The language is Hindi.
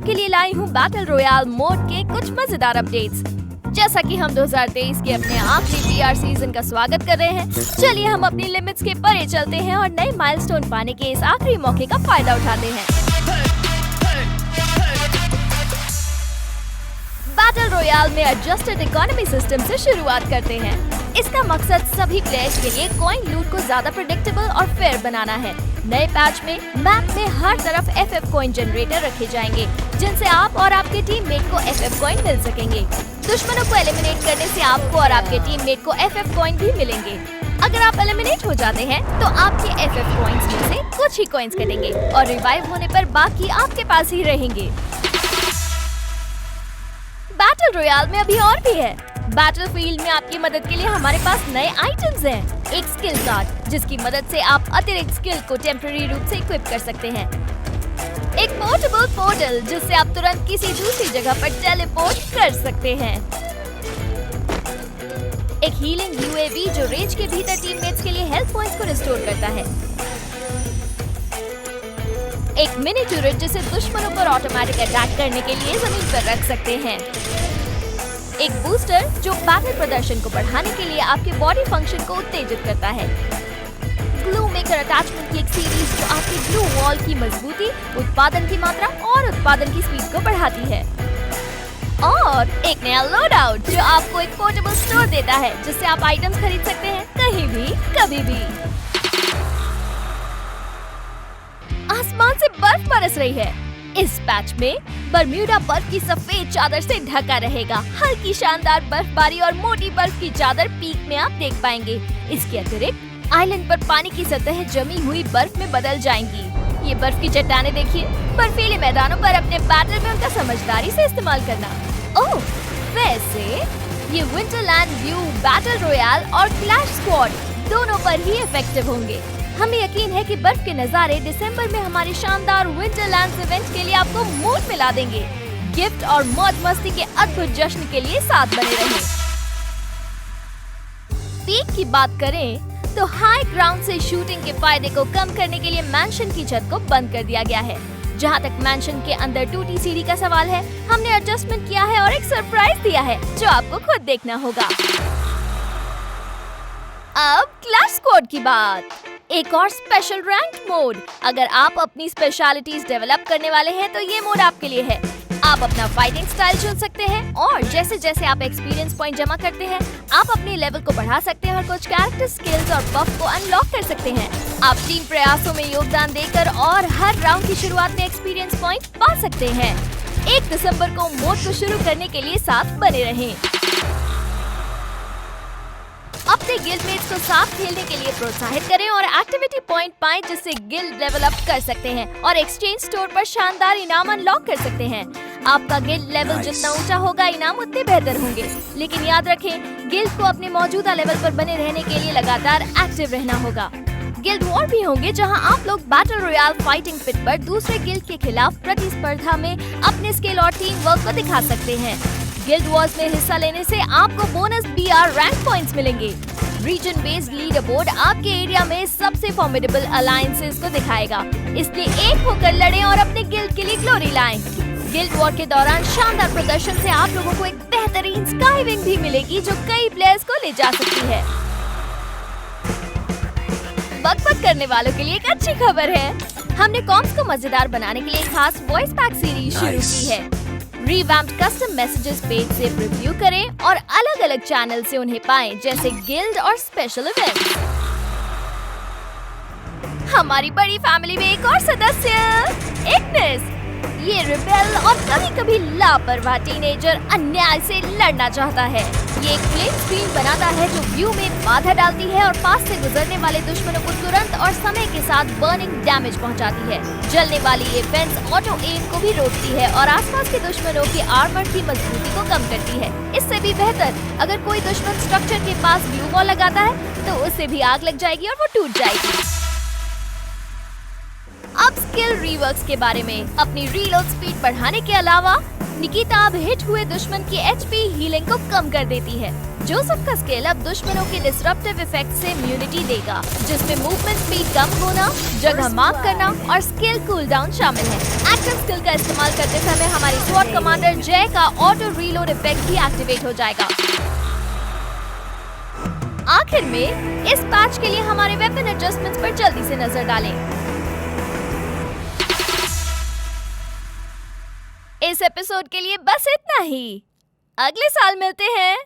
आपके लिए लाई हूँ बैटल रॉयल मोड के कुछ मजेदार अपडेट्स। जैसा कि हम 2023 के अपने आखिरी बीआर सीजन का स्वागत कर रहे हैं, चलिए हम अपनी लिमिट्स के परे चलते हैं और नए माइलस्टोन पाने के इस आखिरी मौके का फायदा उठाते हैं। बैटल रॉयल में एडजस्टेड इकोनॉमी सिस्टम से शुरुआत करते हैं। इसका मकसद सभी प्लेयर्स के लिए कॉइन लूट को ज्यादा प्रेडिक्टेबल और फेयर बनाना है। नए पैच में मैप में हर तरफ FF कॉइन जनरेटर रखे जाएंगे, जिनसे आप और आपके टीममेट को FF कॉइन मिल सकेंगे। दुश्मनों को एलिमिनेट करने से आपको और आपके टीममेट को FF कॉइन भी मिलेंगे। अगर आप एलिमिनेट हो जाते हैं तो आपके FF कॉइन्स में से कुछ ही कॉइन्स कटेंगे और रिवाइव होने पर बाकी आपके पास ही रहेंगे। बैटल रॉयल में अभी और भी है। बैटलफील्ड में आपकी मदद के लिए हमारे पास नए आइटम्स हैं। एक स्किल कार्ड, जिसकी मदद से आप अतिरिक्त स्किल को टेम्पररी रूप से इक्विप कर सकते हैं। एक पोर्टेबल पोर्टल, जिससे आप तुरंत किसी दूसरी जगह पर टेलीपोर्ट कर सकते हैं। एक हीलिंग UAV, जो रेंज के भीतर टीममेट्स के लिए हेल्थ पॉइंट्स को रिस्टोर करता है। एक मिनी टूरेट, जिसे दुश्मनों पर ऑटोमेटिक अटैक करने के लिए जमीन पर रख सकते हैं। एक बूस्टर, जो बैटल प्रदर्शन को बढ़ाने के लिए आपके बॉडी फंक्शन को उत्तेजित करता है। ग्लू मेकर अटैचमेंट की एक सीरीज, जो आपकी ग्लू वॉल की मजबूती, उत्पादन की मात्रा और उत्पादन की स्पीड को बढ़ाती है। और एक नया लोड आउट, जो आपको एक पोर्टेबल स्टोर देता है, जिससे आप आइटम्स खरीद सकते हैं कहीं भी कभी भी। आसमान से बर्फ बरस रही है। इस पैच में बरम्यूडा बर्फ की सफेद चादर से ढका रहेगा। हल्की शानदार बर्फबारी और मोटी बर्फ की चादर पीक में आप देख पाएंगे। इसके अतिरिक्त आइलैंड पर पानी की सतह जमी हुई बर्फ में बदल जाएंगी। ये बर्फ की चट्टानें देखिए। बर्फीले मैदानों पर अपने बैटल में उनका समझदारी से इस्तेमाल करना। ओह, वैसे ये विंटरलैंड व्यू, बैटल रॉयल और क्लैश स्क्वाड दोनों पर ही इफेक्टिव होंगे। हमें यकीन है कि बर्फ के नजारे दिसंबर में हमारे शानदार विंटरलैंड इवेंट के लिए आपको मूड मिला देंगे। गिफ्ट और मौज मस्ती के अद्भुत जश्न के लिए साथ बने रहें। पीक की बात करें तो हाई ग्राउंड से शूटिंग के फायदे को कम करने के लिए मैंशन की छत को बंद कर दिया गया है। जहां तक मैंशन के अंदर टूटी सीढ़ी का सवाल है, हमने एडजस्टमेंट किया है और एक सरप्राइज दिया है, जो आपको खुद देखना होगा। अब क्लैश स्क्वाड की बात। एक और स्पेशल रैंक मोड। अगर आप अपनी स्पेशलिटीज डेवलप करने वाले हैं तो ये मोड आपके लिए है। आप अपना फाइटिंग स्टाइल चुन सकते हैं और जैसे जैसे आप एक्सपीरियंस पॉइंट जमा करते हैं, आप अपने लेवल को बढ़ा सकते हैं और कुछ कैरेक्टर स्किल्स और बफ को अनलॉक कर सकते हैं। आप टीम प्रयासों में योगदान देकर और हर राउंड की शुरुआत में एक्सपीरियंस पॉइंट पा सकते हैं। 1 दिसंबर को मोड को शुरू करने के लिए साथ बने रहें। अपने गिल्डमेट्स को साथ खेलने के लिए प्रोत्साहित करें और एक्टिविटी पॉइंट पाएं, जिससे गिल्ड लेवल अप कर सकते हैं और एक्सचेंज स्टोर पर शानदार इनाम अनलॉक कर सकते हैं। आपका गिल्ड लेवल जितना ऊंचा होगा, इनाम उतने बेहतर होंगे। लेकिन याद रखें, गिल्ड को अपने मौजूदा लेवल पर बने रहने के लिए लगातार एक्टिव रहना होगा। गिल्ड वॉर भी होंगे, जहां आप लोग बैटल रॉयल फाइटिंग पिट पर दूसरे गिल्ड के खिलाफ प्रतिस्पर्धा में अपने स्किल और टीम वर्क को दिखा सकते हैं। गिल्ड वॉर्स में हिस्सा लेने से आपको बोनस BR रैंक पॉइंट्स मिलेंगे। रीजन बेस्ड लीडर बोर्ड आपके एरिया में सबसे फॉर्मिडेबल अलायंसेस को दिखाएगा, इसलिए एक होकर लड़ें और अपने गिल्ड के लिए ग्लोरी लाएं। गिल्ड वॉर के दौरान शानदार प्रदर्शन से आप लोगों को एक बेहतरीन स्काई विंग भी मिलेगी, जो कई प्लेयर्स को ले जा सकती है। बकबक करने वालों के लिए एक अच्छी खबर है। हमने कॉम्स को मजेदार बनाने के लिए खास वॉइस पैक सीरीज शुरू की है। रिवैम्प्ड कस्टम मैसेजेस पेज से रिव्यू करें और अलग-अलग चैनल से उन्हें पाएं, जैसे गिल्ड और स्पेशल इवेंट्स। हमारी बड़ी फैमिली में एक और सदस्य, इग्निस। ये रिबेल और कभी-कभी लापरवाह टीनेजर अन्याय से लड़ना चाहता है। ये एक फ्लेम स्क्रीन बनाता है, जो व्यू में बाधा डालती है और पास से गुजरने वाले दुश्मनों को तुरंत और समय के साथ बर्निंग डैमेज पहुंचाती है। जलने वाली ये फेंस ऑटो एम को भी रोकती है और आसपास के दुश्मनों की आर्मर की मजबूती को कम करती है। इससे भी बेहतर, अगर कोई दुश्मन स्ट्रक्चर के पास ग्लू वॉल लगाता है तो उसे भी आग लग जाएगी और वो टूट जाएगी। अब स्किल रीवर्क्स के बारे में। अपनी रीलोड स्पीड बढ़ाने के अलावा निकिता अब हिट हुए दुश्मन की HP हीलिंग को कम कर देती है। जोसेफ का स्किल अब दुश्मनों के डिसरप्टिव इफेक्ट से इम्यूनिटी देगा, जिसमें मूवमेंट स्पीड कम होना, जगह मार्क करना और स्किल कूलडाउन शामिल है। एक्टिव स्किल का इस्तेमाल करते समय हमारी स्वॉर्ड कमांडर जय का ऑटो रीलोड इफेक्ट भी एक्टिवेट हो जाएगा। आखिर में इस पैच के लिए हमारे वेपन एडजस्टमेंट्स पर जल्दी से नजर डालें। इस एपिसोड के लिए बस इतना ही। अगले साल मिलते हैं।